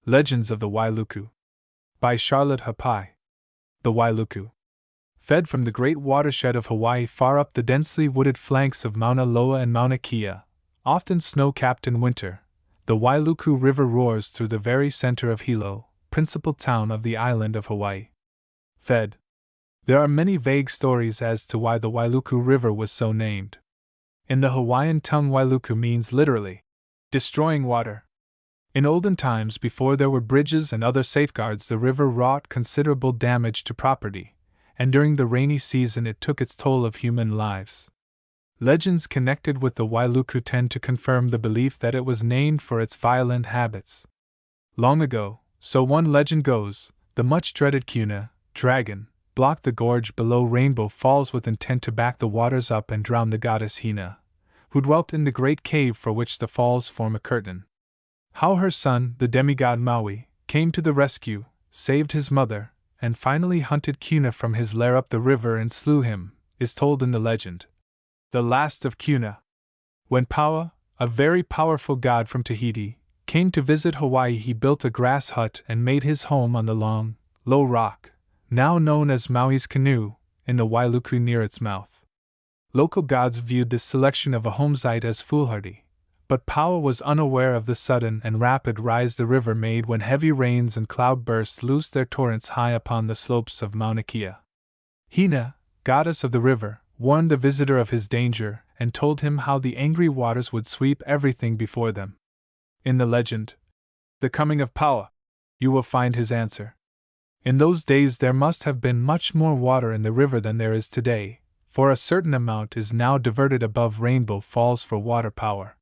Legends of the Wailuku. By Charlotte Hapai. The Wailuku. Fed from the great watershed of Hawaii far up the densely wooded flanks of Mauna Loa and Mauna Kea, often snow-capped in winter, the Wailuku River roars through the very center of Hilo, principal town of the island of Hawaii. Fed. There are many vague stories as to why the Wailuku River was so named. In the Hawaiian tongue, Wailuku means literally, destroying water. In olden times, before there were bridges and other safeguards, the river wrought considerable damage to property, and during the rainy season it took its toll of human lives. Legends connected with the Wailuku tend to confirm the belief that it was named for its violent habits. Long ago, so one legend goes, the much-dreaded Kuna, dragon, blocked the gorge below Rainbow Falls with intent to back the waters up and drown the goddess Hina, who dwelt in the great cave for which the falls form a curtain. How her son, the demigod Maui, came to the rescue, saved his mother, and finally hunted Kuna from his lair up the river and slew him, is told in the legend. The last of Kuna. When Paua, a very powerful god from Tahiti, came to visit Hawaii, he built a grass hut and made his home on the long, low rock, now known as Maui's Canoe, in the Wailuku near its mouth. Local gods viewed this selection of a home site as foolhardy, but Paua was unaware of the sudden and rapid rise the river made when heavy rains and cloudbursts loosed their torrents high upon the slopes of Mauna Kea. Hina, goddess of the river, warned the visitor of his danger and told him how the angry waters would sweep everything before them. In the legend, The Coming of Paua, you will find his answer. In those days there must have been much more water in the river than there is today, for a certain amount is now diverted above Rainbow Falls for water power.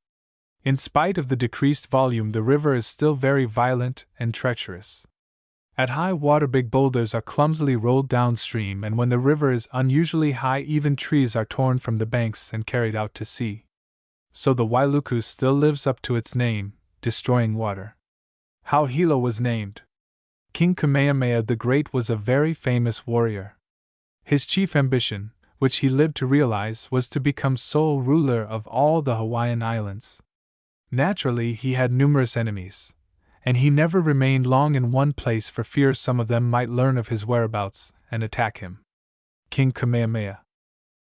In spite of the decreased volume, the river is still very violent and treacherous. At high water, big boulders are clumsily rolled downstream, and when the river is unusually high, even trees are torn from the banks and carried out to sea. So the Wailuku still lives up to its name, destroying water. How Hilo was named. King Kamehameha the Great was a very famous warrior. His chief ambition, which he lived to realize, was to become sole ruler of all the Hawaiian Islands. Naturally, he had numerous enemies, and he never remained long in one place for fear some of them might learn of his whereabouts and attack him. King Kamehameha.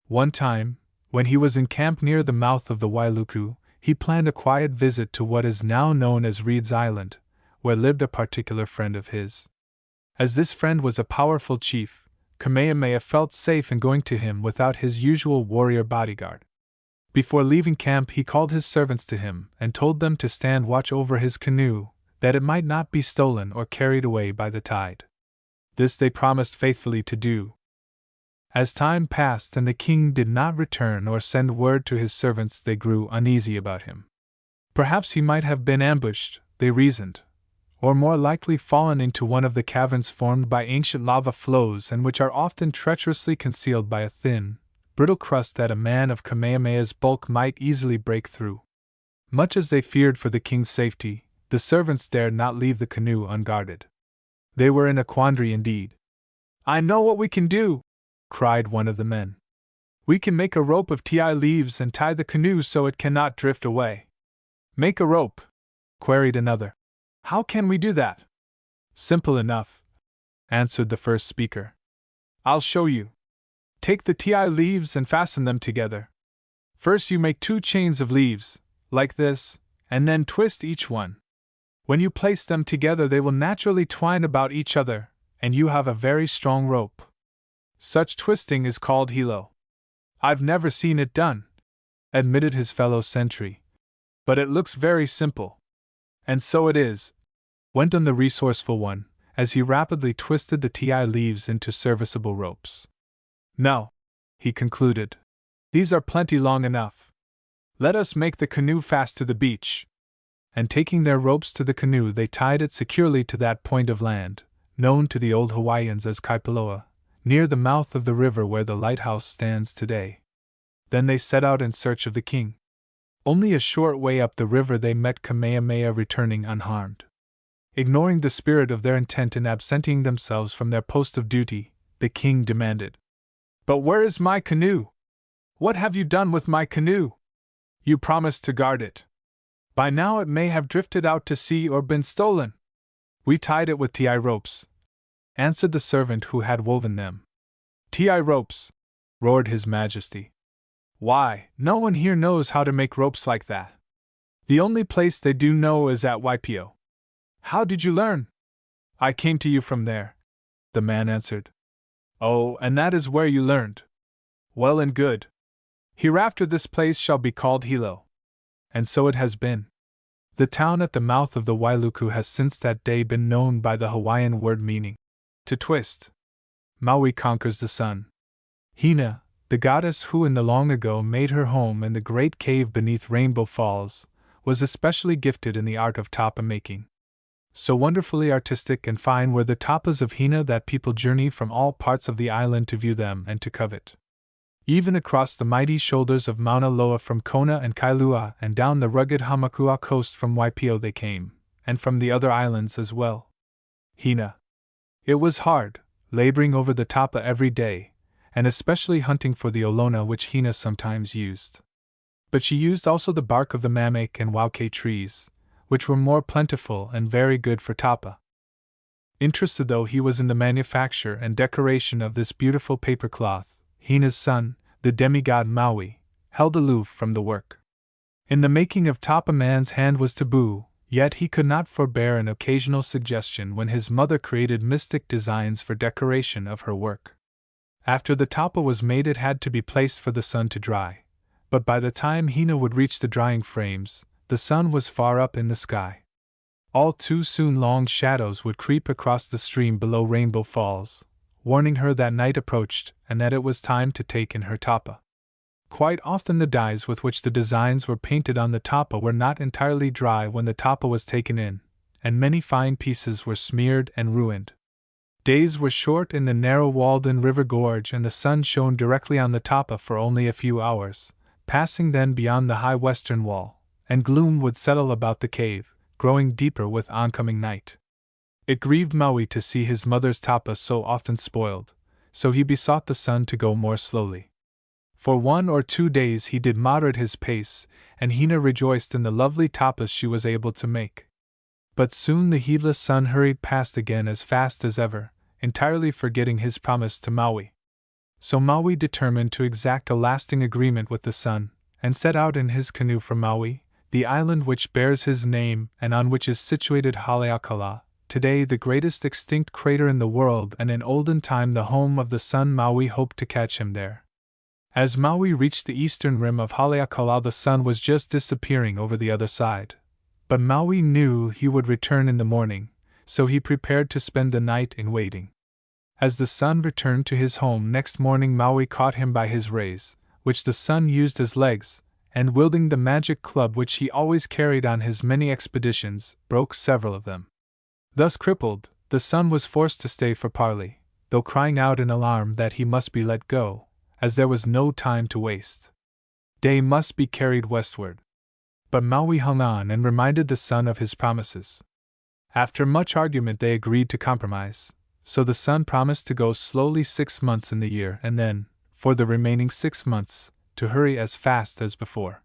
One time, when he was in camp near the mouth of the Wailuku, he planned a quiet visit to what is now known as Reed's Island, where lived a particular friend of his. As this friend was a powerful chief, Kamehameha felt safe in going to him without his usual warrior bodyguard. Before leaving camp, he called his servants to him and told them to stand watch over his canoe, that it might not be stolen or carried away by the tide. This they promised faithfully to do. As time passed and the king did not return or send word to his servants, they grew uneasy about him. Perhaps he might have been ambushed, they reasoned, or more likely fallen into one of the caverns formed by ancient lava flows and which are often treacherously concealed by a thin, brittle crust that a man of Kamehameha's bulk might easily break through. Much as they feared for the king's safety, the servants dared not leave the canoe unguarded. They were in a quandary indeed. "I know what we can do!" cried one of the men. "We can make a rope of ti leaves and tie the canoe so it cannot drift away." "Make a rope?" queried another. "How can we do that?" "Simple enough," answered the first speaker. "I'll show you. Take the ti leaves and fasten them together. First you make 2 chains of leaves, like this, and then twist each one. When you place them together they will naturally twine about each other, and you have a very strong rope. Such twisting is called hilo." "I've never seen it done," admitted his fellow sentry. "But it looks very simple." "And so it is," went on the resourceful one, as he rapidly twisted the ti leaves into serviceable ropes. "Now," he concluded, "these are plenty long enough. Let us make the canoe fast to the beach." And taking their ropes to the canoe, they tied it securely to that point of land, known to the old Hawaiians as Kaipaloa, near the mouth of the river where the lighthouse stands today. Then they set out in search of the king. Only a short way up the river they met Kamehameha returning unharmed. Ignoring the spirit of their intent in absenting themselves from their post of duty, the king demanded, "But where is my canoe? What have you done with my canoe? You promised to guard it. By now it may have drifted out to sea or been stolen." We tied it with ti ropes, answered the servant who had woven them. Ti ropes! Roared His Majesty. Why, no one here knows how to make ropes like that. The only place they do know is at Waipo. How did you learn? I came to you from there, the man answered. Oh, and that is where you learned. Well and good. Hereafter this place shall be called Hilo. And so it has been. The town at the mouth of the Wailuku has since that day been known by the Hawaiian word meaning to twist. Maui conquers the sun. Hina, the goddess who in the long ago made her home in the great cave beneath Rainbow Falls, was especially gifted in the art of tapa making. So wonderfully artistic and fine were the tapas of Hina that people journey from all parts of the island to view them and to covet. Even across the mighty shoulders of Mauna Loa from Kona and Kailua and down the rugged Hamakua coast from Waipo they came, and from the other islands as well. Hina. It was hard, laboring over the tapa every day, and especially hunting for the olona which Hina sometimes used. But she used also the bark of the mamake and wauke trees, which were more plentiful and very good for tapa. Interested though he was in the manufacture and decoration of this beautiful paper cloth, Hina's son, the demigod Maui, held aloof from the work. In the making of tapa man's hand was taboo, yet he could not forbear an occasional suggestion when his mother created mystic designs for decoration of her work. After the tapa was made it had to be placed for the sun to dry, but by the time Hina would reach the drying frames, the sun was far up in the sky. All too soon long shadows would creep across the stream below Rainbow Falls, warning her that night approached and that it was time to take in her tapa. Quite often the dyes with which the designs were painted on the tapa were not entirely dry when the tapa was taken in, and many fine pieces were smeared and ruined. Days were short in the narrow Walden River gorge and the sun shone directly on the tapa for only a few hours, passing then beyond the high western wall, and gloom would settle about the cave, growing deeper with oncoming night. It grieved Maui to see his mother's tapa so often spoiled, so he besought the sun to go more slowly. For 1 or 2 days he did moderate his pace, and Hina rejoiced in the lovely tapas she was able to make. But soon the heedless sun hurried past again as fast as ever, entirely forgetting his promise to Maui. So Maui determined to exact a lasting agreement with the sun, and set out in his canoe for Maui, the island which bears his name and on which is situated Haleakala, today the greatest extinct crater in the world and in olden time the home of the sun. Maui hoped to catch him there. As Maui reached the eastern rim of Haleakala the sun was just disappearing over the other side. But Maui knew he would return in the morning, so he prepared to spend the night in waiting. As the sun returned to his home next morning Maui caught him by his rays, which the sun used as legs, and wielding the magic club which he always carried on his many expeditions, broke several of them. Thus crippled, the sun was forced to stay for parley, though crying out in alarm that he must be let go, as there was no time to waste. Day must be carried westward. But Maui hung on and reminded the sun of his promises. After much argument they agreed to compromise, so the sun promised to go slowly 6 months in the year and then, for the remaining 6 months, to hurry as fast as before.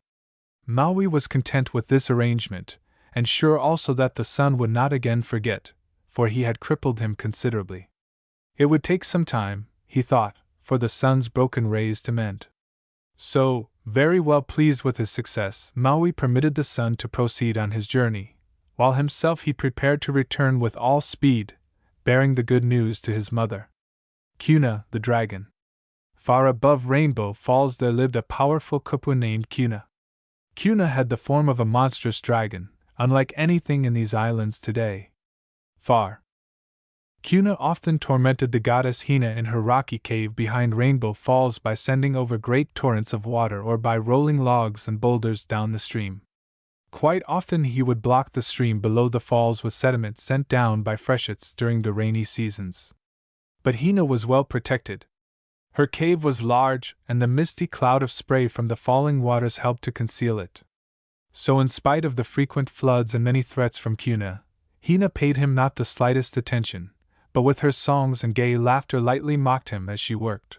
Maui was content with this arrangement, and sure also that the sun would not again forget, for he had crippled him considerably. It would take some time, he thought, for the sun's broken rays to mend. So, very well pleased with his success, Maui permitted the sun to proceed on his journey, while himself he prepared to return with all speed, bearing the good news to his mother. Kuna, the dragon. Far above Rainbow Falls there lived a powerful kupua named Kuna. Kuna had the form of a monstrous dragon, unlike anything in these islands today. Kuna often tormented the goddess Hina in her rocky cave behind Rainbow Falls by sending over great torrents of water or by rolling logs and boulders down the stream. Quite often he would block the stream below the falls with sediment sent down by freshets during the rainy seasons. But Hina was well protected. Her cave was large, and the misty cloud of spray from the falling waters helped to conceal it. So in spite of the frequent floods and many threats from Kuna, Hina paid him not the slightest attention, but with her songs and gay laughter lightly mocked him as she worked.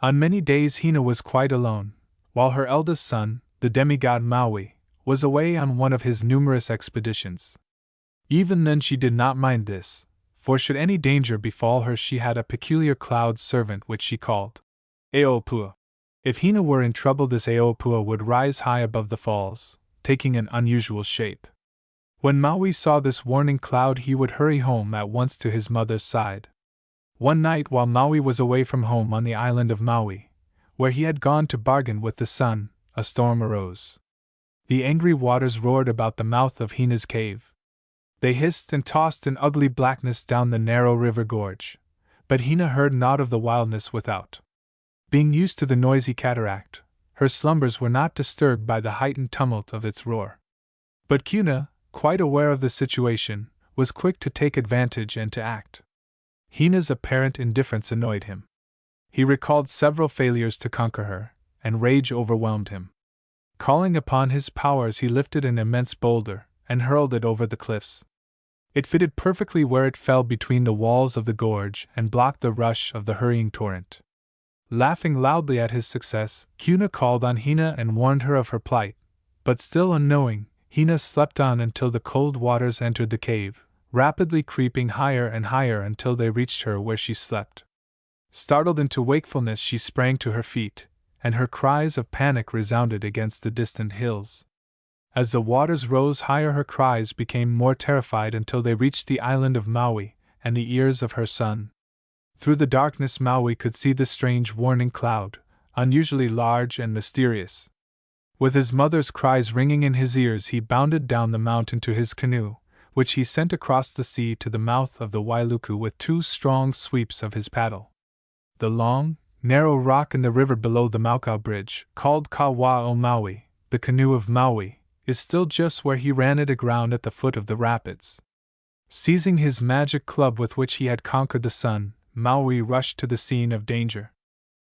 On many days Hina was quite alone, while her eldest son, the demigod Maui, was away on one of his numerous expeditions. Even then she did not mind this, for should any danger befall her she had a peculiar cloud servant which she called Aopua. If Hina were in trouble, this Aopua would rise high above the falls, taking an unusual shape. When Maui saw this warning cloud, he would hurry home at once to his mother's side. One night, while Maui was away from home on the island of Maui, where he had gone to bargain with the sun, a storm arose. The angry waters roared about the mouth of Hina's cave. They hissed and tossed in ugly blackness down the narrow river gorge, but Hina heard naught of the wildness without. Being used to the noisy cataract, her slumbers were not disturbed by the heightened tumult of its roar. But Kuna, quite aware of the situation, was quick to take advantage and to act. Hina's apparent indifference annoyed him. He recalled several failures to conquer her, and rage overwhelmed him. Calling upon his powers, he lifted an immense boulder and hurled it over the cliffs. It fitted perfectly where it fell between the walls of the gorge and blocked the rush of the hurrying torrent. Laughing loudly at his success, Kuna called on Hina and warned her of her plight, but still unknowing, Hina slept on until the cold waters entered the cave, rapidly creeping higher and higher until they reached her where she slept. Startled into wakefulness, she sprang to her feet, and her cries of panic resounded against the distant hills. As the waters rose higher, her cries became more terrified until they reached the island of Maui and the ears of her son. Through the darkness, Maui could see the strange warning cloud, unusually large and mysterious. With his mother's cries ringing in his ears, he bounded down the mountain to his canoe, which he sent across the sea to the mouth of the Wailuku with 2 strong sweeps of his paddle. The long, narrow rock in the river below the Maukau Bridge, called Kawa o Maui, the canoe of Maui, is still just where he ran it aground at the foot of the rapids. Seizing his magic club with which he had conquered the sun, Maui rushed to the scene of danger.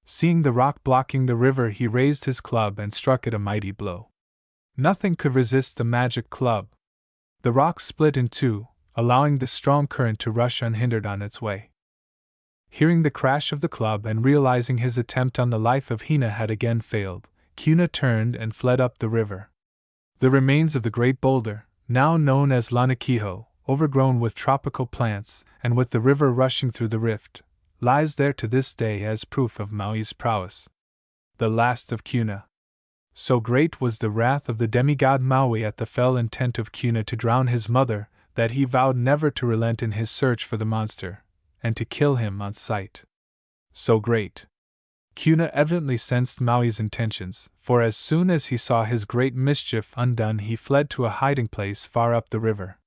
Seeing the rock blocking the river, he raised his club and struck it a mighty blow. Nothing could resist the magic club. The rock split in two, allowing the strong current to rush unhindered on its way. Hearing the crash of the club and realizing his attempt on the life of Hina had again failed, Kuna turned and fled up the river. The remains of the great boulder, now known as Lanikiho, overgrown with tropical plants, and with the river rushing through the rift, lies there to this day as proof of Maui's prowess. The last of Kuna. So great was the wrath of the demigod Maui at the fell intent of Kuna to drown his mother, that he vowed never to relent in his search for the monster, and to kill him on sight. So great. Kuna evidently sensed Maui's intentions, for as soon as he saw his great mischief undone, he fled to a hiding place far up the river.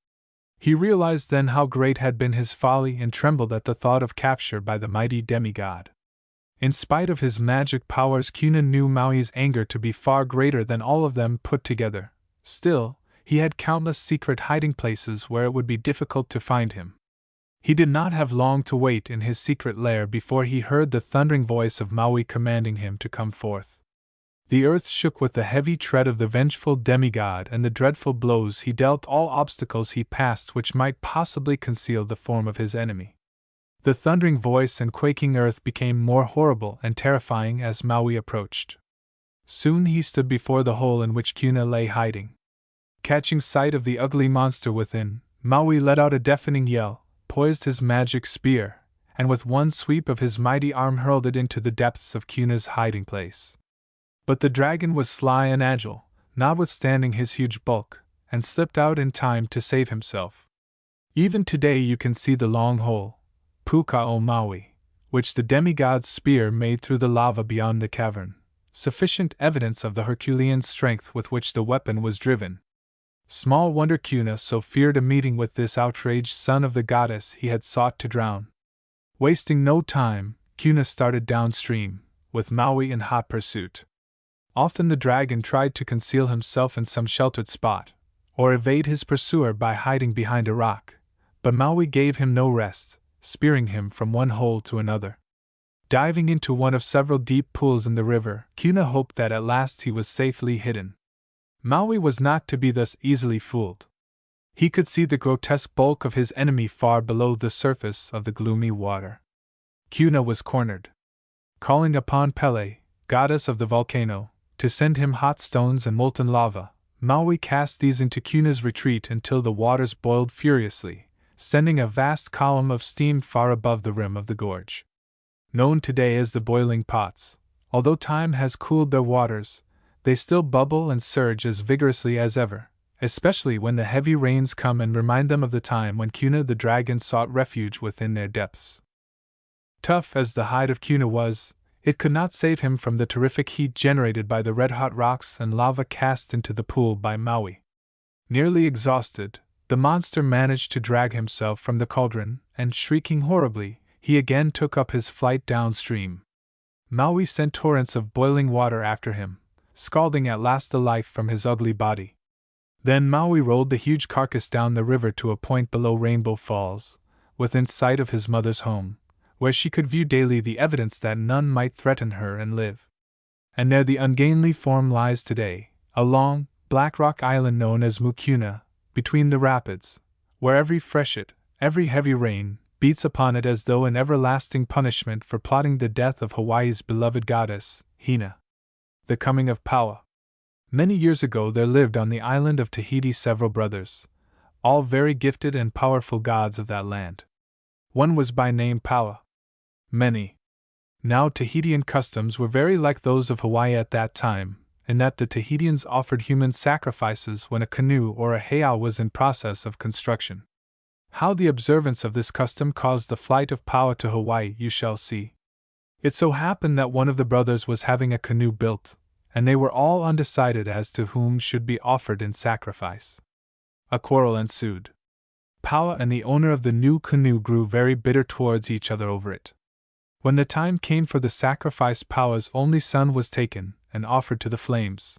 He realized then how great had been his folly and trembled at the thought of capture by the mighty demigod. In spite of his magic powers, Kuna knew Maui's anger to be far greater than all of them put together. Still, he had countless secret hiding places where it would be difficult to find him. He did not have long to wait in his secret lair before he heard the thundering voice of Maui commanding him to come forth. The earth shook with the heavy tread of the vengeful demigod and the dreadful blows he dealt all obstacles he passed which might possibly conceal the form of his enemy. The thundering voice and quaking earth became more horrible and terrifying as Maui approached. Soon he stood before the hole in which Kuna lay hiding. Catching sight of the ugly monster within, Maui let out a deafening yell, poised his magic spear, and with one sweep of his mighty arm hurled it into the depths of Kuna's hiding place. But the dragon was sly and agile, notwithstanding his huge bulk, and slipped out in time to save himself. Even today you can see the long hole, Puka o Maui, which the demigod's spear made through the lava beyond the cavern, sufficient evidence of the Herculean strength with which the weapon was driven. Small wonder Kuna so feared a meeting with this outraged son of the goddess he had sought to drown. Wasting no time, Kuna started downstream, with Maui in hot pursuit. Often the dragon tried to conceal himself in some sheltered spot, or evade his pursuer by hiding behind a rock, but Maui gave him no rest, spearing him from one hole to another. Diving into one of several deep pools in the river, Kuna hoped that at last he was safely hidden. Maui was not to be thus easily fooled. He could see the grotesque bulk of his enemy far below the surface of the gloomy water. Kuna was cornered. Calling upon Pele, goddess of the volcano, to send him hot stones and molten lava, Maui cast these into Cuna's retreat until the waters boiled furiously, sending a vast column of steam far above the rim of the gorge. Known today as the boiling pots, although time has cooled their waters, they still bubble and surge as vigorously as ever, especially when the heavy rains come and remind them of the time when Cuna the dragon sought refuge within their depths. Tough as the hide of Cuna was, it could not save him from the terrific heat generated by the red-hot rocks and lava cast into the pool by Maui. Nearly exhausted, the monster managed to drag himself from the cauldron, and shrieking horribly, he again took up his flight downstream. Maui sent torrents of boiling water after him, scalding at last the life from his ugly body. Then Maui rolled the huge carcass down the river to a point below Rainbow Falls, within sight of his mother's home, where she could view daily the evidence that none might threaten her and live. And there the ungainly form lies today, a long, black rock island known as Mukuna, between the rapids, where every freshet, every heavy rain, beats upon it as though in everlasting punishment for plotting the death of Hawaii's beloved goddess, Hina. The coming of Paua. Many years ago there lived on the island of Tahiti several brothers, all very gifted and powerful gods of that land. One was by name Paua. Many. Now Tahitian customs were very like those of Hawaii at that time, in that the Tahitians offered human sacrifices when a canoe or a heiau was in process of construction. How the observance of this custom caused the flight of Paua to Hawaii you shall see. It so happened that one of the brothers was having a canoe built, and they were all undecided as to whom should be offered in sacrifice. A quarrel ensued. Paua and the owner of the new canoe grew very bitter towards each other over it. When the time came for the sacrifice, Paua's only son was taken and offered to the flames.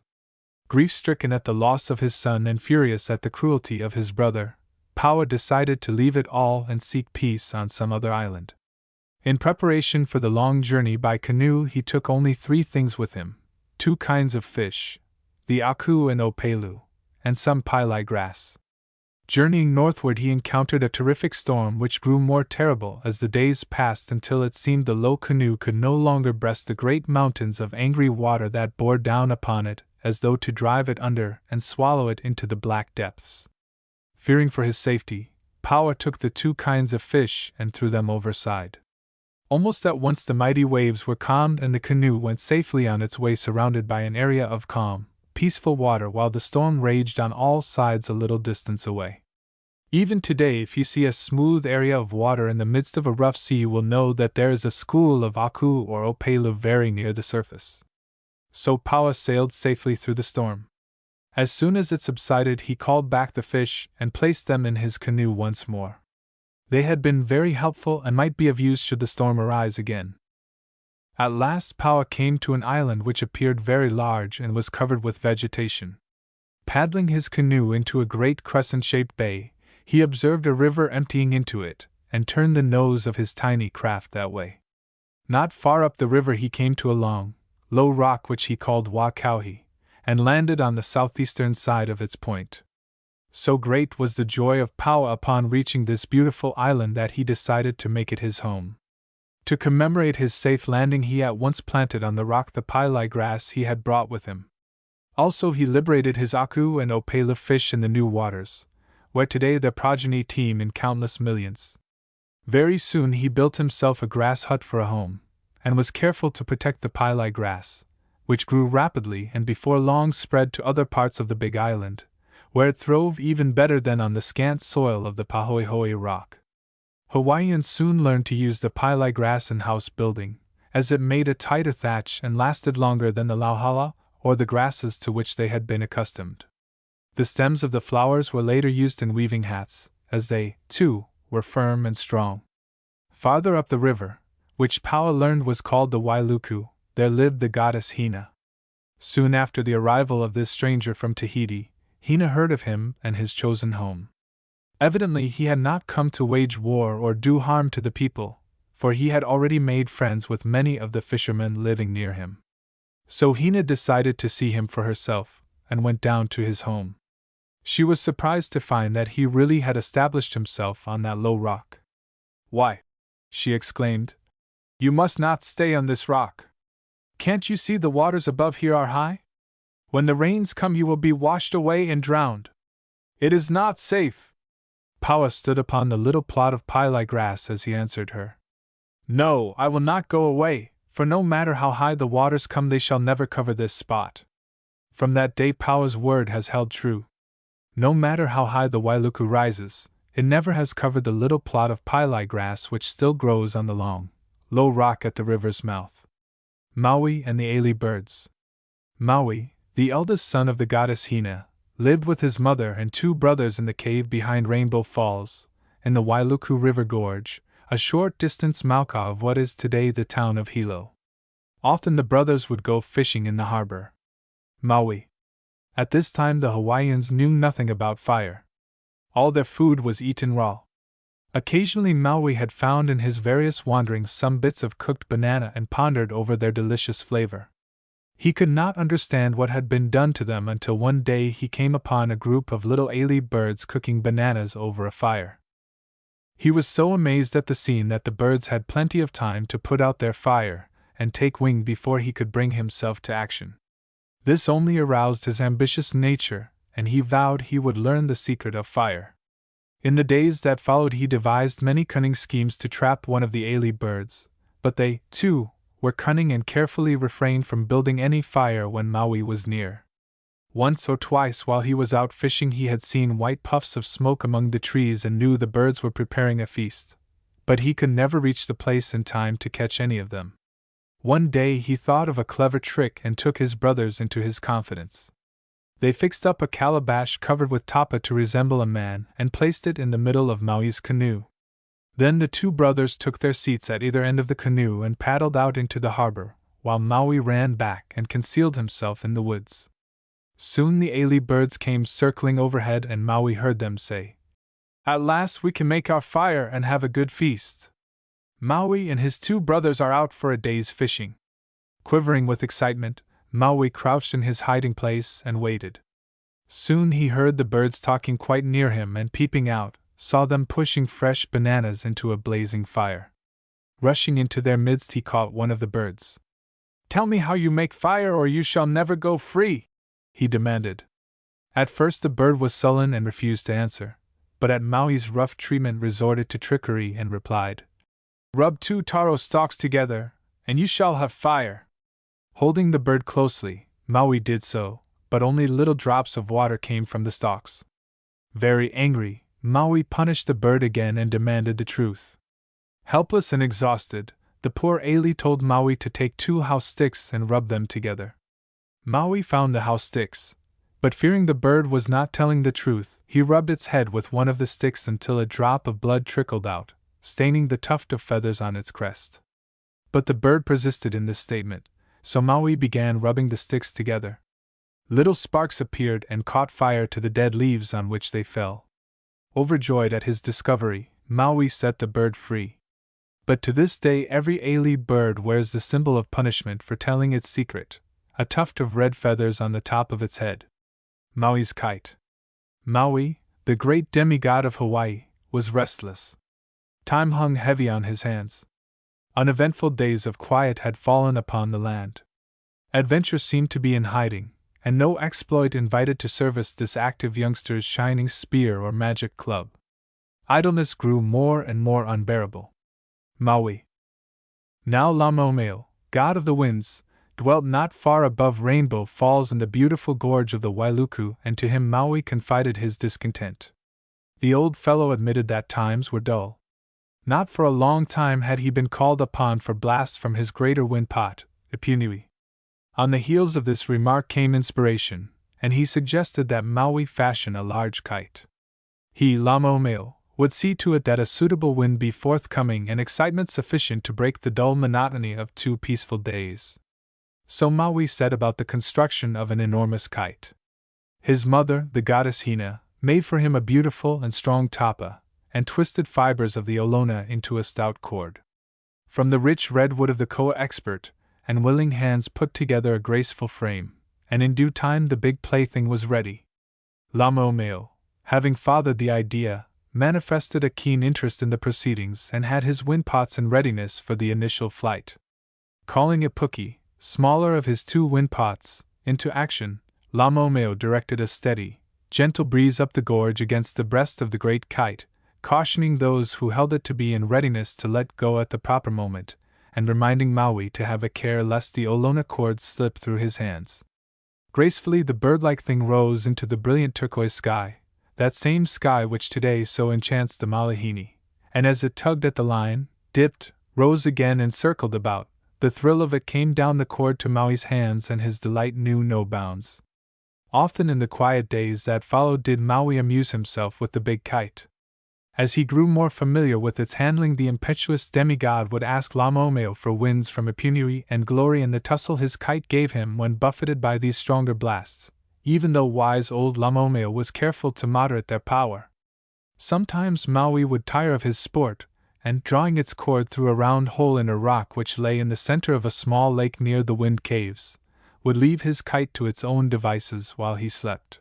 Grief-stricken at the loss of his son and furious at the cruelty of his brother, Paua decided to leave it all and seek peace on some other island. In preparation for the long journey by canoe, he took only 3 things with him: 2 kinds of fish, the aku and opelu, and some pailai grass. Journeying northward, he encountered a terrific storm which grew more terrible as the days passed until it seemed the low canoe could no longer breast the great mountains of angry water that bore down upon it as though to drive it under and swallow it into the black depths. Fearing for his safety, Paua took the 2 kinds of fish and threw them overside. Almost at once the mighty waves were calmed and the canoe went safely on its way, surrounded by an area of calm, peaceful water, while the storm raged on all sides a little distance away. Even today, if you see a smooth area of water in the midst of a rough sea, you will know that there is a school of aku or opelu very near the surface. So Paua sailed safely through the storm. As soon as it subsided, he called back the fish and placed them in his canoe once more. They had been very helpful and might be of use should the storm arise again. At last Paua came to an island which appeared very large and was covered with vegetation. Paddling his canoe into a great crescent-shaped bay, he observed a river emptying into it, and turned the nose of his tiny craft that way. Not far up the river he came to a long, low rock which he called Wakauhi, and landed on the southeastern side of its point. So great was the joy of Paua upon reaching this beautiful island that he decided to make it his home. To commemorate his safe landing, he at once planted on the rock the pailai grass he had brought with him. Also he liberated his aku and opelu fish in the new waters, where today their progeny teem in countless millions. Very soon he built himself a grass hut for a home, and was careful to protect the pailai grass, which grew rapidly and before long spread to other parts of the big island, where it throve even better than on the scant soil of the Pahoehoe rock. Hawaiians soon learned to use the pailai grass in house building, as it made a tighter thatch and lasted longer than the lauhala or the grasses to which they had been accustomed. The stems of the flowers were later used in weaving hats, as they, too, were firm and strong. Farther up the river, which Paua learned was called the Wailuku, there lived the goddess Hina. Soon after the arrival of this stranger from Tahiti, Hina heard of him and his chosen home. Evidently he had not come to wage war or do harm to the people, for he had already made friends with many of the fishermen living near him. So Hina decided to see him for herself, and went down to his home. She was surprised to find that he really had established himself on that low rock. "Why," she exclaimed, "you must not stay on this rock. Can't you see the waters above here are high? When the rains come, you will be washed away and drowned. It is not safe. Paua stood upon the little plot of pailai grass as he answered her. No, I will not go away, for no matter how high the waters come, they shall never cover this spot. From that day, Paua's word has held true. No matter how high the Wailuku rises, it never has covered the little plot of pailai grass which still grows on the long, low rock at the river's mouth. Maui and the Ailey birds. Maui, the eldest son of the goddess Hina, lived with his mother and 2 brothers in the cave behind Rainbow Falls, in the Wailuku River Gorge, a short distance mauka of what is today the town of Hilo. Often the brothers would go fishing in the harbor. Maui. At this time the Hawaiians knew nothing about fire. All their food was eaten raw. Occasionally Maui had found in his various wanderings some bits of cooked banana and pondered over their delicious flavor. He could not understand what had been done to them until one day he came upon a group of little Ailey birds cooking bananas over a fire. He was so amazed at the scene that the birds had plenty of time to put out their fire and take wing before he could bring himself to action. This only aroused his ambitious nature, and he vowed he would learn the secret of fire. In the days that followed he devised many cunning schemes to trap one of the Ailey birds, but they, too, were cunning and carefully refrained from building any fire when Maui was near. Once or twice while he was out fishing he had seen white puffs of smoke among the trees and knew the birds were preparing a feast, but he could never reach the place in time to catch any of them. One day he thought of a clever trick and took his brothers into his confidence. They fixed up a calabash covered with tapa to resemble a man and placed it in the middle of Maui's canoe. Then the 2 brothers took their seats at either end of the canoe and paddled out into the harbor, while Maui ran back and concealed himself in the woods. Soon the Ailey birds came circling overhead and Maui heard them say, "At last we can make our fire and have a good feast. Maui and his 2 brothers are out for a day's fishing." Quivering with excitement, Maui crouched in his hiding place and waited. Soon he heard the birds talking quite near him and peeping out, saw them pushing fresh bananas into a blazing fire. Rushing into their midst he caught one of the birds. "Tell me how you make fire or you shall never go free," he demanded. At first the bird was sullen and refused to answer, but at Maui's rough treatment resorted to trickery and replied, "Rub 2 taro stalks together, and you shall have fire." Holding the bird closely, Maui did so, but only little drops of water came from the stalks. Very angry, Maui punished the bird again and demanded the truth. Helpless and exhausted, the poor Ailey told Maui to take 2 house sticks and rub them together. Maui found the house sticks, but fearing the bird was not telling the truth, he rubbed its head with one of the sticks until a drop of blood trickled out, staining the tuft of feathers on its crest. But the bird persisted in this statement, so Maui began rubbing the sticks together. Little sparks appeared and caught fire to the dead leaves on which they fell. Overjoyed at his discovery, Maui set the bird free. But to this day every Ailey bird wears the symbol of punishment for telling its secret, a tuft of red feathers on the top of its head. Maui's kite. Maui, the great demigod of Hawaii, was restless. Time hung heavy on his hands. Uneventful days of quiet had fallen upon the land. Adventure seemed to be in hiding, and no exploit invited to service this active youngster's shining spear or magic club. Idleness grew more and more unbearable. Maui. Now Lamomeo, god of the winds, dwelt not far above Rainbow Falls in the beautiful gorge of the Wailuku, and to him Maui confided his discontent. The old fellow admitted that times were dull. Not for a long time had he been called upon for blasts from his greater wind pot, Ipunui. On the heels of this remark came inspiration, and he suggested that Maui fashion a large kite. He, Lamomeo, would see to it that a suitable wind be forthcoming and excitement sufficient to break the dull monotony of 2 peaceful days. So Maui set about the construction of an enormous kite. His mother, the goddess Hina, made for him a beautiful and strong tapa, and twisted fibers of the olona into a stout cord. From the rich red wood of the koa expert, and willing hands put together a graceful frame, and in due time the big plaything was ready. Lamomeo, having fathered the idea, manifested a keen interest in the proceedings and had his windpots in readiness for the initial flight. Calling Ipuki, smaller of his 2 windpots, into action, Lamomeo directed a steady, gentle breeze up the gorge against the breast of the great kite, cautioning those who held it to be in readiness to let go at the proper moment, and reminding Maui to have a care lest the Olona cords slip through his hands. Gracefully the bird-like thing rose into the brilliant turquoise sky, that same sky which today so enchants the Malihini, and as it tugged at the line, dipped, rose again and circled about, the thrill of it came down the cord to Maui's hands and his delight knew no bounds. Often in the quiet days that followed did Maui amuse himself with the big kite. As he grew more familiar with its handling, the impetuous demigod would ask Lamomeo for winds from Ipunui and glory in the tussle his kite gave him when buffeted by these stronger blasts, even though wise old Lamomeo was careful to moderate their power. Sometimes Maui would tire of his sport, and drawing its cord through a round hole in a rock which lay in the center of a small lake near the wind caves, would leave his kite to its own devices while he slept.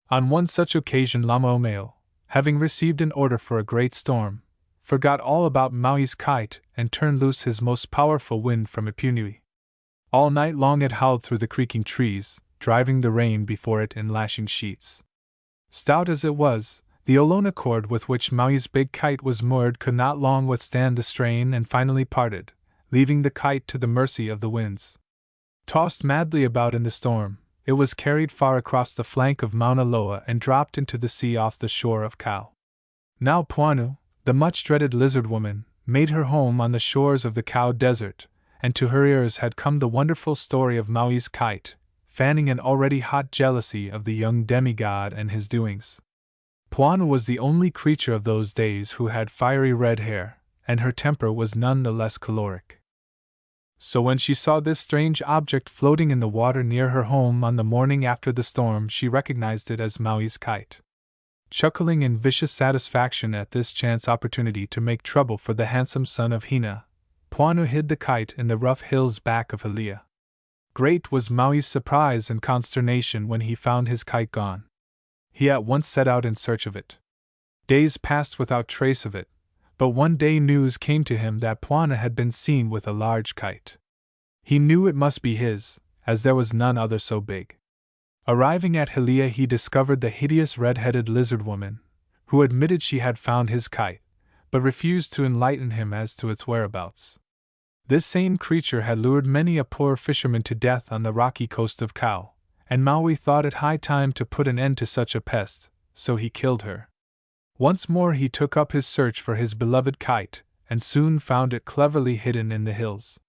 On one such occasion Lamomeo, having received an order for a great storm, forgot all about Maui's kite and turned loose his most powerful wind from Ipunui. All night long it howled through the creaking trees, driving the rain before it in lashing sheets. Stout as it was, the Olona cord with which Maui's big kite was moored could not long withstand the strain and finally parted, leaving the kite to the mercy of the winds. Tossed madly about in the storm, it was carried far across the flank of Mauna Loa and dropped into the sea off the shore of Kau. Now Puanu, the much-dreaded lizard woman, made her home on the shores of the Kau Desert, and to her ears had come the wonderful story of Maui's kite, fanning an already hot jealousy of the young demigod and his doings. Puanu was the only creature of those days who had fiery red hair, and her temper was none the less choleric. So when she saw this strange object floating in the water near her home on the morning after the storm, she recognized it as Maui's kite. Chuckling in vicious satisfaction at this chance opportunity to make trouble for the handsome son of Hina, Puanu hid the kite in the rough hills back of Helia. Great was Maui's surprise and consternation when he found his kite gone. He at once set out in search of it. Days passed without trace of it, but one day news came to him that Puana had been seen with a large kite. He knew it must be his, as there was none other so big. Arriving at Helia, he discovered the hideous red-headed lizard woman, who admitted she had found his kite, but refused to enlighten him as to its whereabouts. This same creature had lured many a poor fisherman to death on the rocky coast of Kau, and Maui thought it high time to put an end to such a pest, so he killed her. Once more he took up his search for his beloved kite, and soon found it cleverly hidden in the hills.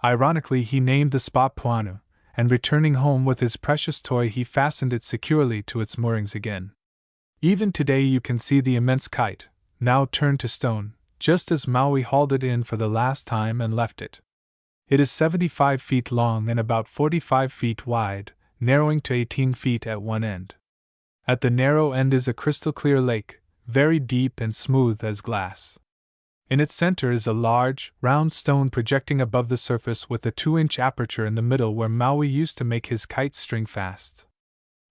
Ironically, he named the spot Puanu, and returning home with his precious toy, he fastened it securely to its moorings again. Even today you can see the immense kite, now turned to stone, just as Maui hauled it in for the last time and left it. It is 75 feet long and about 45 feet wide, narrowing to 18 feet at one end. At the narrow end is a crystal-clear lake, very deep and smooth as glass. In its center is a large, round stone projecting above the surface with a 2-inch aperture in the middle where Maui used to make his kite string fast.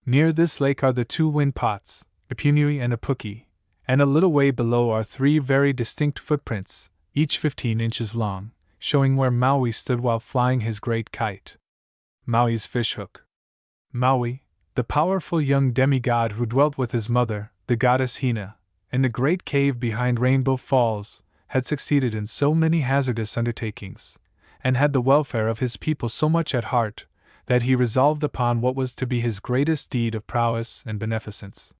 Near this lake are the 2 wind pots, Ipunui and Apuki, and a little way below are 3 very distinct footprints, each 15 inches long, showing where Maui stood while flying his great kite. Maui's fishhook. Maui, the powerful young demigod who dwelt with his mother, the goddess Hina, in the great cave behind Rainbow Falls, had succeeded in so many hazardous undertakings, and had the welfare of his people so much at heart, that he resolved upon what was to be his greatest deed of prowess and beneficence.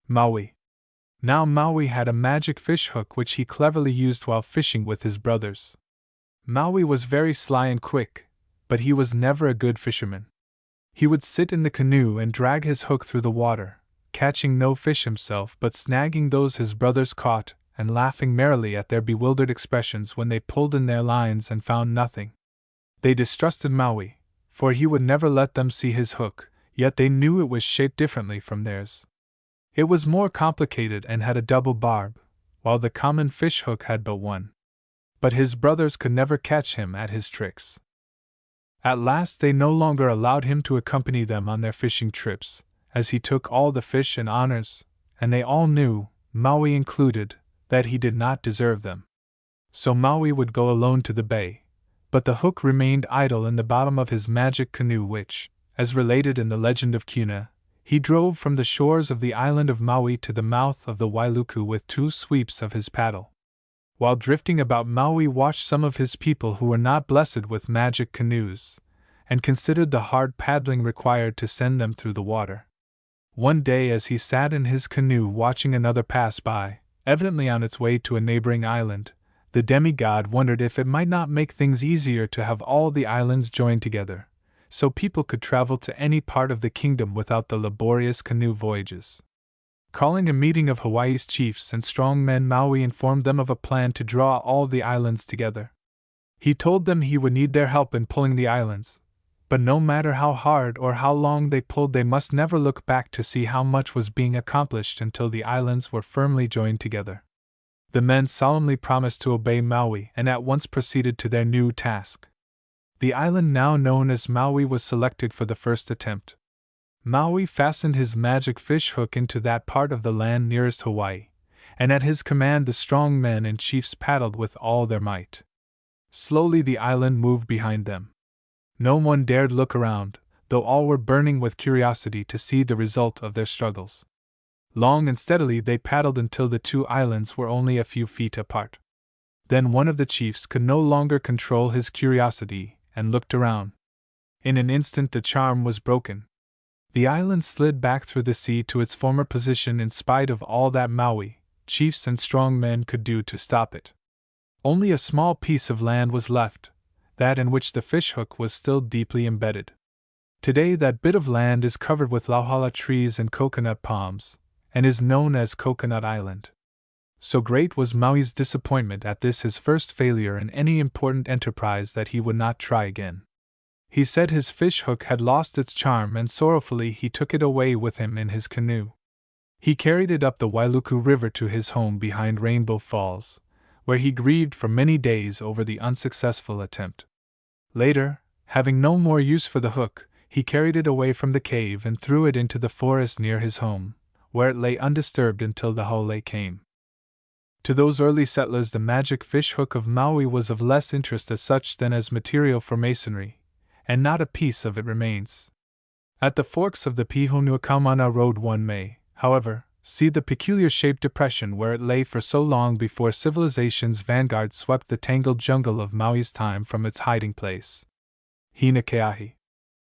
Maui. Now Maui had a magic fish hook which he cleverly used while fishing with his brothers. Maui was very sly and quick, but he was never a good fisherman. He would sit in the canoe and drag his hook through the water, catching no fish himself but snagging those his brothers caught, and laughing merrily at their bewildered expressions when they pulled in their lines and found nothing. They distrusted Maui, for he would never let them see his hook, yet they knew it was shaped differently from theirs. It was more complicated and had a double barb, while the common fish hook had but one. But his brothers could never catch him at his tricks. At last they no longer allowed him to accompany them on their fishing trips, as he took all the fish and honors, and they all knew, Maui included, that he did not deserve them. So Maui would go alone to the bay, but the hook remained idle in the bottom of his magic canoe which, as related in the legend of Kuna, he drove from the shores of the island of Maui to the mouth of the Wailuku with 2 sweeps of his paddle. While drifting about, Maui watched some of his people who were not blessed with magic canoes, and considered the hard paddling required to send them through the water. One day, as he sat in his canoe watching another pass by, evidently on its way to a neighboring island, the demigod wondered if it might not make things easier to have all the islands joined together, so people could travel to any part of the kingdom without the laborious canoe voyages. Calling a meeting of Hawaii's chiefs and strong men, Maui informed them of a plan to draw all the islands together. He told them he would need their help in pulling the islands, but no matter how hard or how long they pulled, they must never look back to see how much was being accomplished until the islands were firmly joined together. The men solemnly promised to obey Maui and at once proceeded to their new task. The island now known as Maui was selected for the first attempt. Maui fastened his magic fish hook into that part of the land nearest Hawaii, and at his command the strong men and chiefs paddled with all their might. Slowly the island moved behind them. No one dared look around, though all were burning with curiosity to see the result of their struggles. Long and steadily they paddled until the 2 islands were only a few feet apart. Then one of the chiefs could no longer control his curiosity and looked around. In an instant the charm was broken. The island slid back through the sea to its former position in spite of all that Maui, chiefs and strong men could do to stop it. Only a small piece of land was left, that in which the fishhook was still deeply embedded. Today that bit of land is covered with lauhala trees and coconut palms, and is known as Coconut Island. So great was Maui's disappointment at this his first failure in any important enterprise that he would not try again. He said his fish hook had lost its charm, and sorrowfully he took it away with him in his canoe. He carried it up the Wailuku River to his home behind Rainbow Falls, where he grieved for many days over the unsuccessful attempt. Later, having no more use for the hook, he carried it away from the cave and threw it into the forest near his home, where it lay undisturbed until the haole came. To those early settlers the magic fish hook of Maui was of less interest as such than as material for masonry, and not a piece of it remains. At the forks of the Pihonukaumana Road one may, however, see the peculiar shaped depression where it lay for so long before civilization's vanguard swept the tangled jungle of Maui's time from its hiding place. Hinakeahi.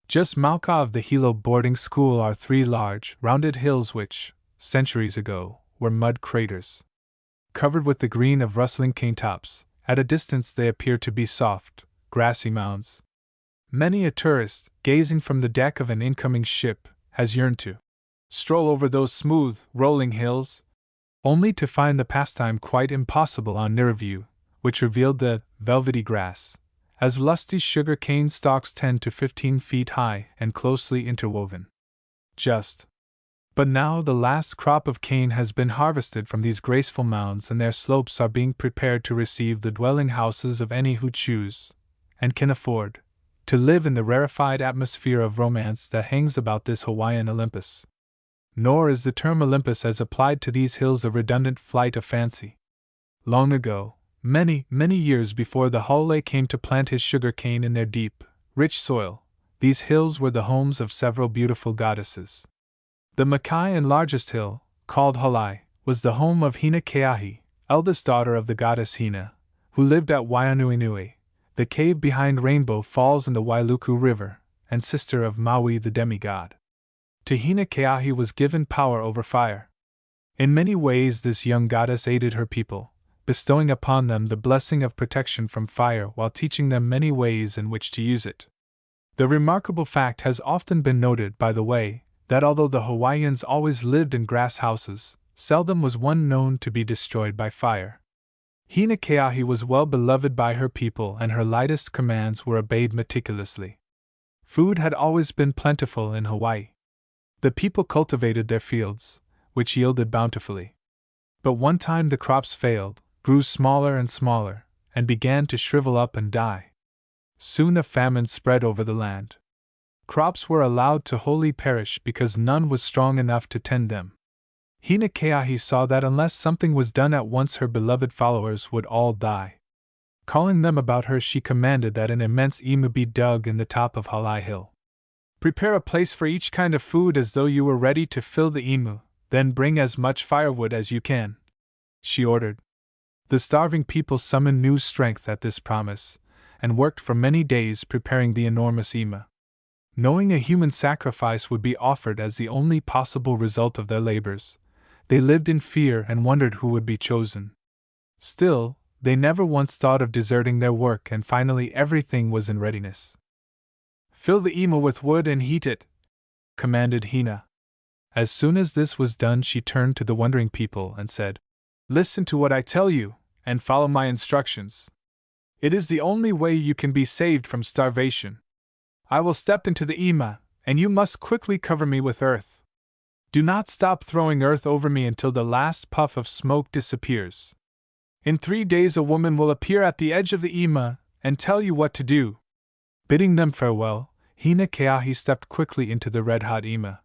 Just Mauka of the Hilo boarding school are 3 large, rounded hills which, centuries ago, were mud craters. Covered with the green of rustling cane tops, at a distance they appear to be soft, grassy mounds. Many a tourist, gazing from the deck of an incoming ship, has yearned to stroll over those smooth, rolling hills, only to find the pastime quite impossible on nearer view, which revealed the velvety grass, as lusty sugar cane stalks 10 to 15 feet high and closely interwoven. But now the last crop of cane has been harvested from these graceful mounds, and their slopes are being prepared to receive the dwelling houses of any who choose, and can afford, to live in the rarefied atmosphere of romance that hangs about this Hawaiian Olympus. Nor is the term Olympus as applied to these hills a redundant flight of fancy. Long ago, many, many years before the haole came to plant his sugar cane in their deep, rich soil, these hills were the homes of several beautiful goddesses. The Makai and largest hill, called Halai, was the home of Hinakeahi, eldest daughter of the goddess Hina, who lived at Waianuinui, the cave behind Rainbow Falls in the Wailuku River, and sister of Maui the demigod. To Hinakeahi was given power over fire. In many ways this young goddess aided her people, bestowing upon them the blessing of protection from fire while teaching them many ways in which to use it. The remarkable fact has often been noted, by the way, that although the Hawaiians always lived in grass houses, seldom was one known to be destroyed by fire. Hinakeahi was well beloved by her people, and her lightest commands were obeyed meticulously. Food had always been plentiful in Hawaii. The people cultivated their fields, which yielded bountifully. But one time the crops failed, grew smaller and smaller, and began to shrivel up and die. Soon a famine spread over the land. Crops were allowed to wholly perish because none was strong enough to tend them. Hinakeahi saw that unless something was done at once her beloved followers would all die. Calling them about her, she commanded that an immense imu be dug in the top of Halai Hill. Prepare a place for each kind of food as though you were ready to fill the imu, then bring as much firewood as you can," she ordered. The starving people summoned new strength at this promise, and worked for many days preparing the enormous ima. Knowing a human sacrifice would be offered as the only possible result of their labors, they lived in fear and wondered who would be chosen. Still, they never once thought of deserting their work, and finally everything was in readiness. "Fill the ima with wood and heat it," commanded Hina. As soon as this was done, she turned to the wondering people and said, "Listen to what I tell you, and follow my instructions. It is the only way you can be saved from starvation. I will step into the ima, and you must quickly cover me with earth. Do not stop throwing earth over me until the last puff of smoke disappears. In 3 days a woman will appear at the edge of the ima and tell you what to do." Bidding them farewell, Hina Keahi stepped quickly into the red-hot ima.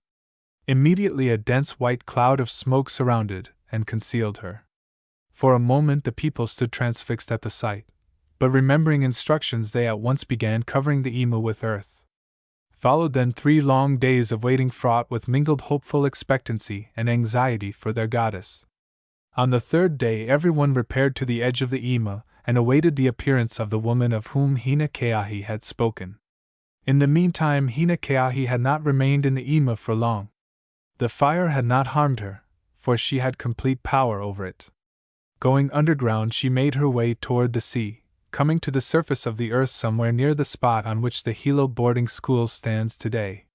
Immediately a dense white cloud of smoke surrounded and concealed her. For a moment the people stood transfixed at the sight, but remembering instructions they at once began covering the ima with earth. Followed then 3 long days of waiting fraught with mingled hopeful expectancy and anxiety for their goddess. On the 3rd day everyone repaired to the edge of the ima and awaited the appearance of the woman of whom Hina Keahi had spoken. In the meantime Hina Keahi had not remained in the ima for long. The fire had not harmed her, for she had complete power over it. Going underground she made her way toward the sea, coming to the surface of the earth somewhere near the spot on which the Hilo boarding school stands today.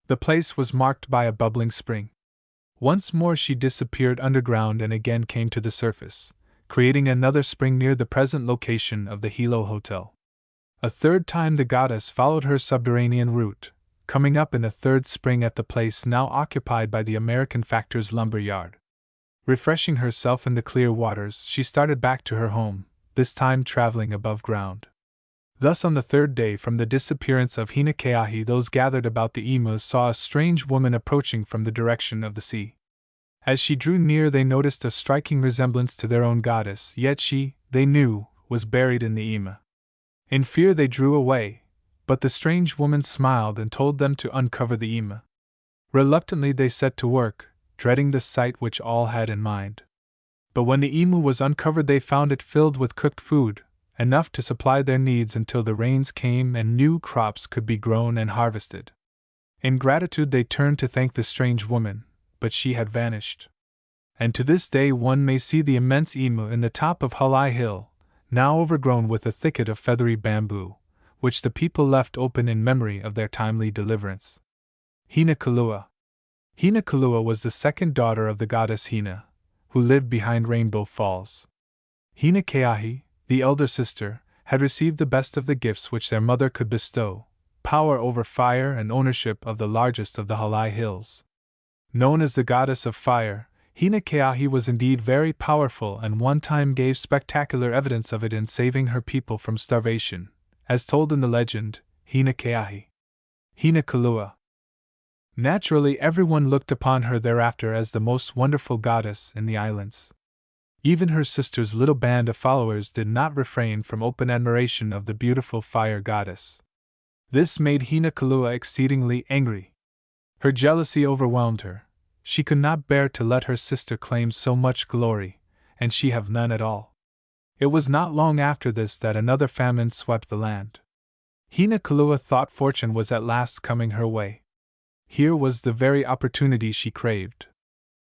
The place was marked by a bubbling spring. Once more she disappeared underground and again came to the surface, creating another spring near the present location of the Hilo Hotel. A 3rd time the goddess followed her subterranean route, coming up in a 3rd spring at the place now occupied by the American Factor's lumber yard. Refreshing herself in the clear waters, she started back to her home, this time traveling above ground. Thus on the 3rd day from the disappearance of Hina Keahi, those gathered about the imas saw a strange woman approaching from the direction of the sea. As she drew near they noticed a striking resemblance to their own goddess, yet she, they knew, was buried in the ima. In fear they drew away, but the strange woman smiled and told them to uncover the ima. Reluctantly they set to work, dreading the sight which all had in mind. But when the imu was uncovered they found it filled with cooked food, enough to supply their needs until the rains came and new crops could be grown and harvested. In gratitude they turned to thank the strange woman, but she had vanished. And to this day one may see the immense imu in the top of Halai Hill, now overgrown with a thicket of feathery bamboo, which the people left open in memory of their timely deliverance. Hina Kalua. Hina Kalua was the 2nd daughter of the goddess Hina, who lived behind Rainbow Falls. Hina Keahi, the elder sister, had received the best of the gifts which their mother could bestow: power over fire and ownership of the largest of the Halai Hills. Known as the goddess of fire, Hina Keahi was indeed very powerful and one time gave spectacular evidence of it in saving her people from starvation, as told in the legend, Hina Keahi. Hina Kalua. Naturally everyone looked upon her thereafter as the most wonderful goddess in the islands. Even her sister's little band of followers did not refrain from open admiration of the beautiful fire goddess. This made Hina Kalua exceedingly angry. Her jealousy overwhelmed her. She could not bear to let her sister claim so much glory, and she have none at all. It was not long after this that another famine swept the land. Hina Kalua thought fortune was at last coming her way. Here was the very opportunity she craved.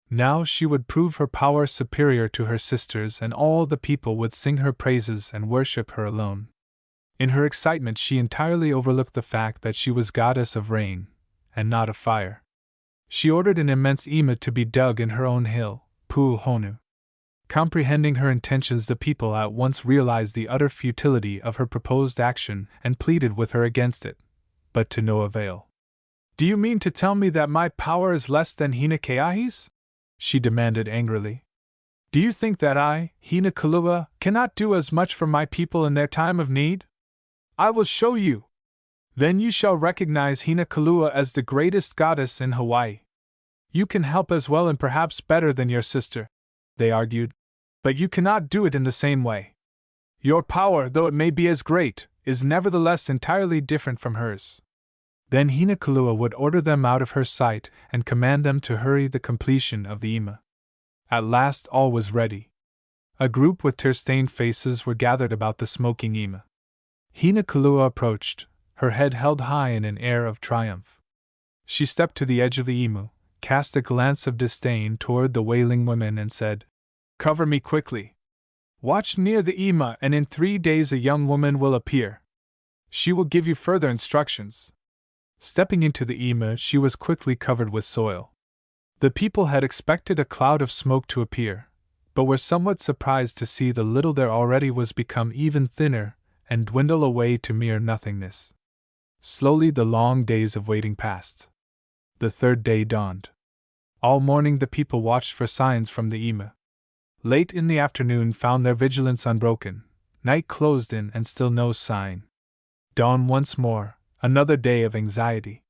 Now she would prove her power superior to her sisters, and all the people would sing her praises and worship her alone. In her excitement she entirely overlooked the fact that she was goddess of rain, and not of fire. She ordered an immense ima to be dug in her own hill, Pu'uhonu. Comprehending her intentions, the people at once realized the utter futility of her proposed action and pleaded with her against it, but to no avail. "Do you mean to tell me that my power is less than Hina Keahi's?" she demanded angrily. "Do you think that I, Hina Kalua, cannot do as much for my people in their time of need? I will show you. Then you shall recognize Hina Kalua as the greatest goddess in Hawaii. You can help as well and perhaps better than your sister," they argued, "but you cannot do it in the same way. Your power, though it may be as great, is nevertheless entirely different from hers. Then Hinakalua would order them out of her sight and command them to hurry the completion of the ima. At last all was ready. A group with tear-stained faces were gathered about the smoking ima. Hinakalua approached, her head held high in an air of triumph. She stepped to the edge of the imu, cast a glance of disdain toward the wailing women and said, "Cover me quickly. Watch near the ima, and in 3 days a young woman will appear. She will give you further instructions." Stepping into the ima, she was quickly covered with soil. The people had expected a cloud of smoke to appear, but were somewhat surprised to see the little there already was become even thinner and dwindle away to mere nothingness. Slowly the long days of waiting passed. The 3rd day dawned. All morning the people watched for signs from the ima. Late in the afternoon found their vigilance unbroken, night closed in and still no sign. Dawn once more, another day of anxiety.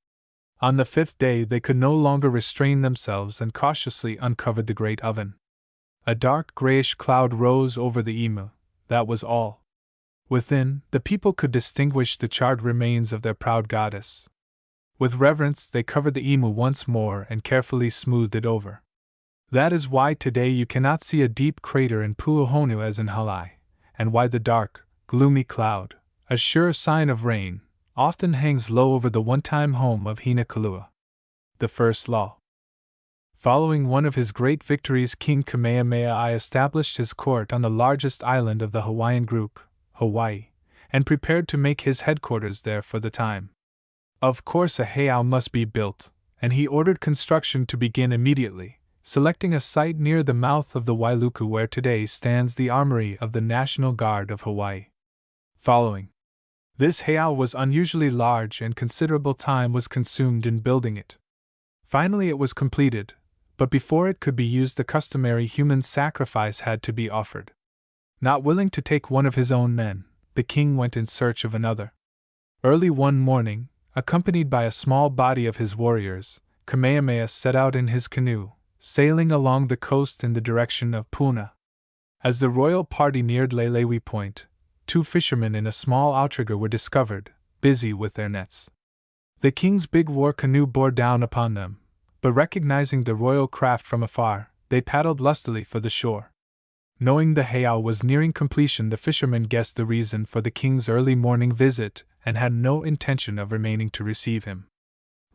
On the 5th day they could no longer restrain themselves and cautiously uncovered the great oven. A dark grayish cloud rose over the ima, that was all. Within, the people could distinguish the charred remains of their proud goddess. With reverence they covered the ima once more and carefully smoothed it over. That is why today you cannot see a deep crater in Pu'uhonu as in Hawaii, and why the dark, gloomy cloud, a sure sign of rain, often hangs low over the one-time home of Hinakalua. The first law. Following one of his great victories, King Kamehameha established his court on the largest island of the Hawaiian group, Hawaii, and prepared to make his headquarters there for the time. Of course a heiau must be built, and he ordered construction to begin immediately, selecting a site near the mouth of the Wailuku where today stands the armory of the National Guard of Hawaii. Following this heiau was unusually large and considerable time was consumed in building it. Finally it was completed, but before it could be used the customary human sacrifice had to be offered. Not willing to take one of his own men, the king went in search of another. Early one morning, accompanied by a small body of his warriors, Kamehameha set out in his canoe, sailing along the coast in the direction of Puna. As the royal party neared Lelewi Point, 2 fishermen in a small outrigger were discovered, busy with their nets. The king's big war canoe bore down upon them, but recognizing the royal craft from afar, they paddled lustily for the shore. Knowing the heiau was nearing completion, the fishermen guessed the reason for the king's early morning visit and had no intention of remaining to receive him.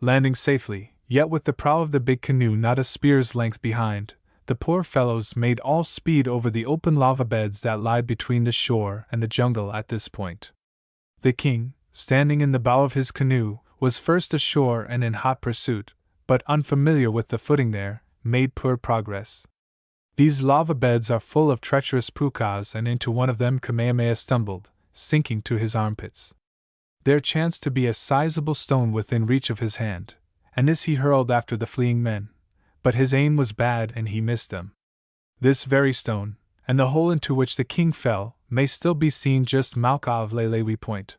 Landing safely, yet with the prow of the big canoe not a spear's length behind, the poor fellows made all speed over the open lava beds that lie between the shore and the jungle at this point. The king, standing in the bow of his canoe, was first ashore and in hot pursuit, but unfamiliar with the footing there, made poor progress. These lava beds are full of treacherous pukas, and into one of them Kamehameha stumbled, sinking to his armpits. There chanced to be a sizable stone within reach of his hand, and this he hurled after the fleeing men, but his aim was bad and he missed them. This very stone, and the hole into which the king fell, may still be seen just mauka of Lelewi Point.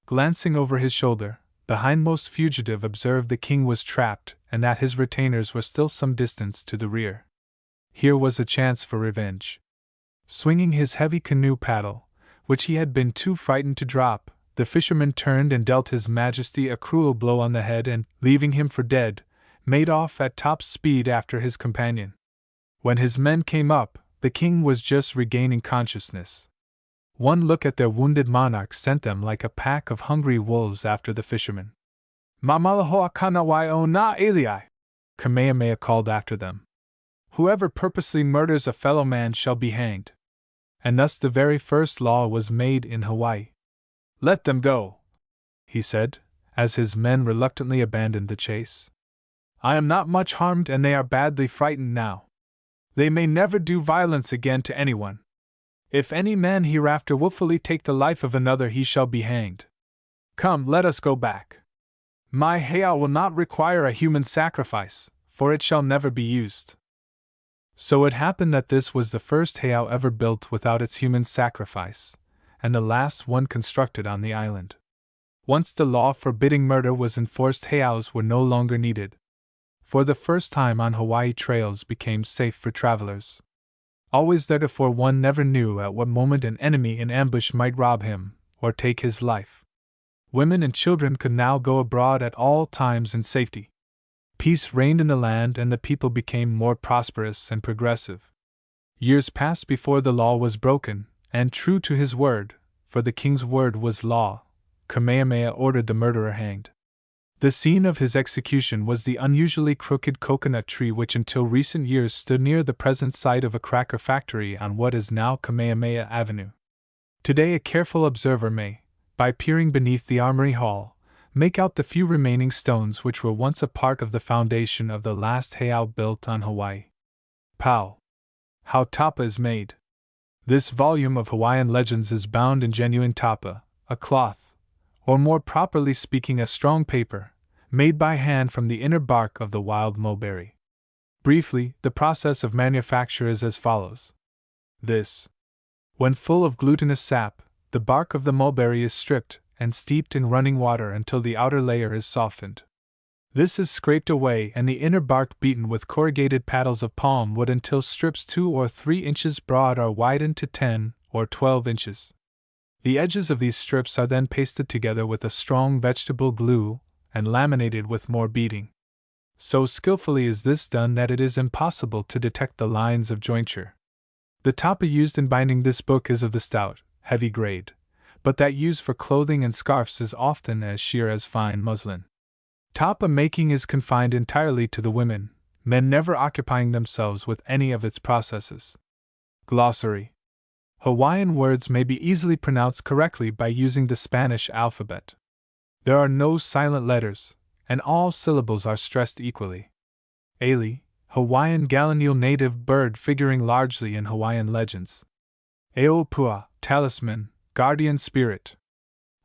Glancing over his shoulder, the hindmost fugitive observed the king was trapped and that his retainers were still some distance to the rear. Here was a chance for revenge. Swinging his heavy canoe paddle, which he had been too frightened to drop, the fisherman turned and dealt His Majesty a cruel blow on the head and, leaving him for dead, made off at top speed after his companion. When his men came up, the king was just regaining consciousness. One look at their wounded monarch sent them like a pack of hungry wolves after the fisherman. "Mamalahoa kana wai o na elii," Kamehameha called after them. "Whoever purposely murders a fellow man shall be hanged." And thus the very first law was made in Hawaii. "Let them go," he said, as his men reluctantly abandoned the chase. "I am not much harmed and they are badly frightened now. They may never do violence again to anyone. If any man hereafter wilfully take the life of another, he shall be hanged. Come, let us go back. My heiau will not require a human sacrifice, for it shall never be used." So it happened that this was the first heiau ever built without its human sacrifice, and the last one constructed on the island. Once the law forbidding murder was enforced, heiaus were no longer needed. For the first time on Hawaii, trails became safe for travelers. Always theretofore one never knew at what moment an enemy in ambush might rob him, or take his life. Women and children could now go abroad at all times in safety. Peace reigned in the land and the people became more prosperous and progressive. Years passed before the law was broken, and true to his word, for the king's word was law, Kamehameha ordered the murderer hanged. The scene of his execution was the unusually crooked coconut tree which until recent years stood near the present site of a cracker factory on what is now Kamehameha Avenue. Today a careful observer may, by peering beneath the Armory Hall, make out the few remaining stones which were once a part of the foundation of the last heiau built on Hawaii. Pow! How tapa is made. This volume of Hawaiian legends is bound in genuine tapa, a cloth, or more properly speaking a strong paper, made by hand from the inner bark of the wild mulberry. Briefly, the process of manufacture is as follows. When full of glutinous sap, the bark of the mulberry is stripped and steeped in running water until the outer layer is softened. This is scraped away and the inner bark beaten with corrugated paddles of palm wood until strips 2 or 3 inches broad are widened to 10 or 12 inches. The edges of these strips are then pasted together with a strong vegetable glue and laminated with more beating. So skillfully is this done that it is impossible to detect the lines of jointure. The tapa used in binding this book is of the stout, heavy grade, but that used for clothing and scarfs is often as sheer as fine muslin. Tapa making is confined entirely to the women, men never occupying themselves with any of its processes. Glossary. Hawaiian words may be easily pronounced correctly by using the Spanish alphabet. There are no silent letters, and all syllables are stressed equally. Ali, Hawaiian gallinule native bird figuring largely in Hawaiian legends. Eopua, talisman, guardian spirit.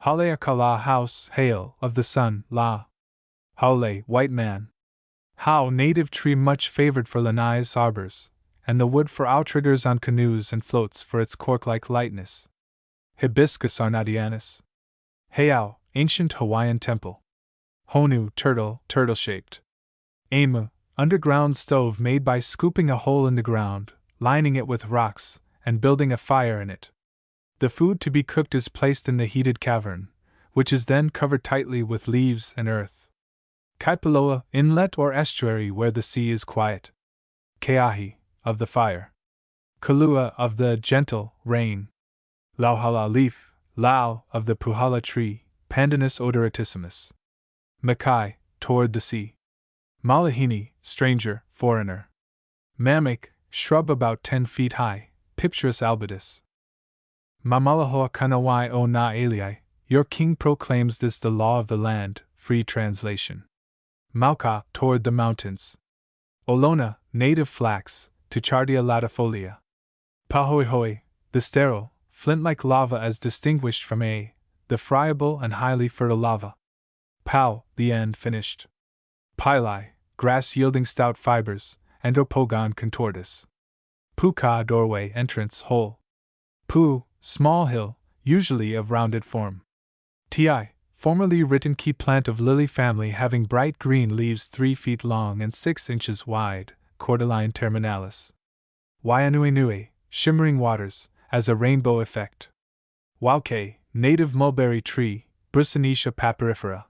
Haleakala, house, hail, of the sun, la. Haole, white man. Hau, native tree much favored for lanais arbors, and the wood for outriggers on canoes and floats for its cork-like lightness. Hibiscus arnadianus. Heiau, ancient Hawaiian temple. Honu, turtle, turtle-shaped. Emu, underground stove made by scooping a hole in the ground, lining it with rocks, and building a fire in it. The food to be cooked is placed in the heated cavern, which is then covered tightly with leaves and earth. Kaipuloa, inlet or estuary where the sea is quiet. Keahi, of the fire. Kalua, of the gentle rain. Lauhala, leaf, lau, of the puhala tree, Pandanus odoratissimus. Makai, toward the sea. Malahini, stranger, foreigner. Mamek, shrub about 10 feet high, Pipterus albidus. Mamalahoa kanawai o na aliai, your king proclaims this the law of the land, free translation. Mauka, toward the mountains. Olona, native flax, Tichardia latifolia. Pahoihoi, the sterile, flint-like lava as distinguished from the friable and highly fertile lava. Pau, the end finished. Pilai, grass yielding stout fibers, Andropogon contortus. Puka, doorway, entrance, hole. Pu, small hill, usually of rounded form. Ti, formerly written key plant of lily family having bright green leaves 3 feet long and 6 inches wide, Cordyline terminalis. Waianuenue, shimmering waters, as a rainbow effect. Wauke, native mulberry tree, Brusinetia papyrifera.